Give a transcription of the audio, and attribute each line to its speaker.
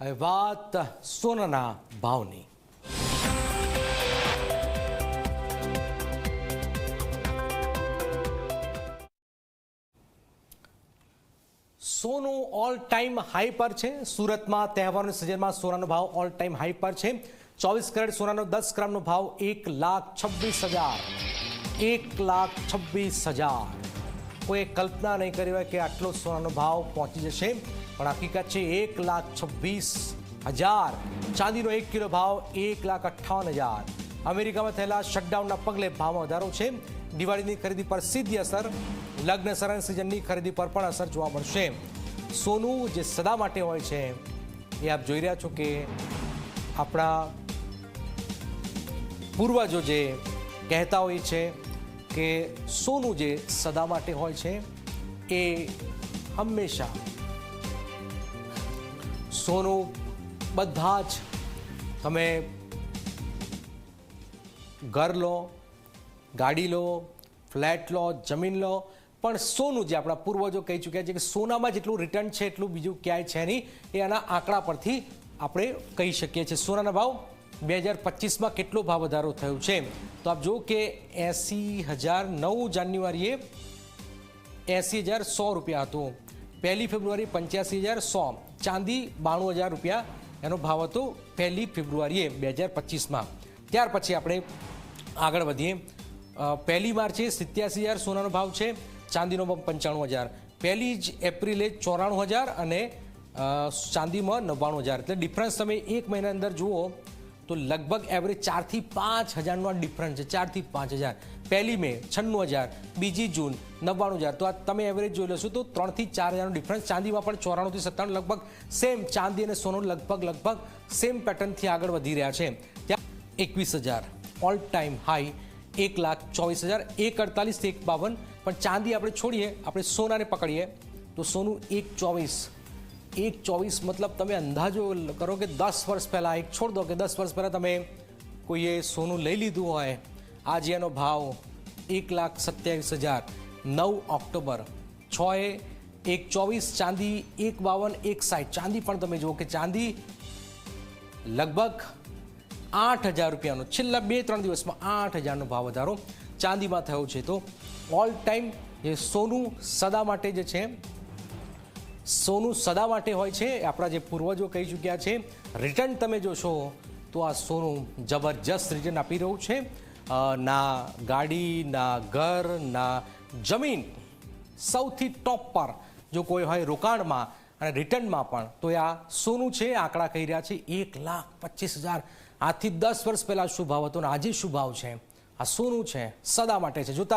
Speaker 1: હવે વાત સોનાના ભાવની. સોનું ઓલ ટાઈમ હાઈ પર છે. સુરતમાં તહેવારોની સિઝનમાં સોનાનો ભાવ ઓલ ટાઈમ હાઈ પર છે. 24 કેરેટ સોનાનો 10 ગ્રામનો ભાવ 1,26,000. 1,26,000. કોઈ કલ્પના નહીં કરી હોય કે આટલો સોનાનો ભાવ પહોંચી જશે, પણ હકીકત છે 1,26,000. ચાંદીનો 1 કિલો ભાવ 1,58,000. અમેરિકામાં થયેલા શટડાઉનના પગલે ભાવમાં વધારો છે. દિવાળીની ખરીદી પર સીધી અસર, લગ્ન સરાની સિઝનની ખરીદી પર પણ અસર જોવા મળશે. સોનું જે સદા માટે હોય છે એ આપ જોઈ રહ્યા છો કે આપણા પૂર્વજો જે કહેતા હોય છે કે સોનું જે સદા માટે હોય છે એ હંમેશા સોનું બધા જ તમે ઘર લો, ગાડી લો, ફ્લેટ લો, જમીન લો, પણ સોનું જે આપણા પૂર્વજો કહી ચૂક્યા છે કે સોનામાં જેટલું રિટર્ન છે એટલું બીજું ક્યાંય છે નહીં, એ આના આંકડા પરથી આપણે કહી શકીએ છીએ. સોનાના ભાવ 2025માં કેટલો ભાવ વધારો થયો છે તો આપ જુઓ કે 80,000 9 જાન્યુઆરીએ 80,100 રૂપિયા હતો. 1 ફેબ્રુઆરી 85,100. ચાંદી 92,000 રૂપિયા એનો ભાવ હતો 1 ફેબ્રુઆરીએ 2025માં. ત્યાર પછી આપણે આગળ વધીએ. 1 માર્ચે 87,000 સોનાનો ભાવ છે. ચાંદીનો 95,000. 1 એપ્રિલે 94,000 અને ચાંદીમાં 99,000. એટલે ડિફરન્સ તમે એક મહિના અંદર જુઓ તો લગભગ એવરેજ 4,000 થી 5,000નો ડિફરન્સ છે. 4,000 થી 5,000. 1 મે 96,000, 2 જૂન 99,000. તો આ તમે એવરેજ જોઈ લેશો તો 3,000 થી 4,000નો ડિફરન્સ. ચાંદીમાં પણ 94 થી 97 લગભગ સેમ. ચાંદી અને સોનું લગભગ સેમ પેટર્નથી આગળ વધી રહ્યા છે. ત્યાં 21,000 ઓલ ટાઈમ હાઈ 1,24,000. 1,48 થી 1,52. પણ ચાંદી આપણે છોડીએ, આપણે સોનાને પકડીએ તો સોનું 1,24 મતલબ તમે અંદાજો કરો કે 10 વર્ષ પહેલાં, એક છોડ દો કે 10 વર્ષ પહેલાં તમે કોઈએ સોનું લઈ લીધું હોય, આજે એનો ભાવ 1,27,000. 9 ઓક્ટોબર 6 1,24. ચાંદી 1,52 1,60. ચાંદી પણ તમે જુઓ કે ચાંદી લગભગ 8,000 રૂપિયાનો છેલ્લા 2-3 દિવસમાં 8,000નો ભાવ વધારો ચાંદીમાં થયો છે. તો ઓલ ટાઈમ જે સોનું સદા માટે જે છે, સોનું સદા માટે હોય છે. આપણા જે પૂર્વજો કહી ચૂક્યા છે. રિટર્ન તમે જોશો તો આ સોનું જબરજસ્ત રિટર્ન આપી રહ્યું છે. ના ગાડી, ના ઘર, ના જમીન, સૌથી ટોપ પર જો કોઈ હોય રોકાણમાં અને રિટર્નમાં પણ તો આ સોનું છે. આંકડા કહી રહ્યા છે 1,25,000. આજથી 10 વર્ષ પહેલાં શું ભાવ હતો અને આજે શું ભાવ છે? આ સોનું છે સદા માટે છે. જોતા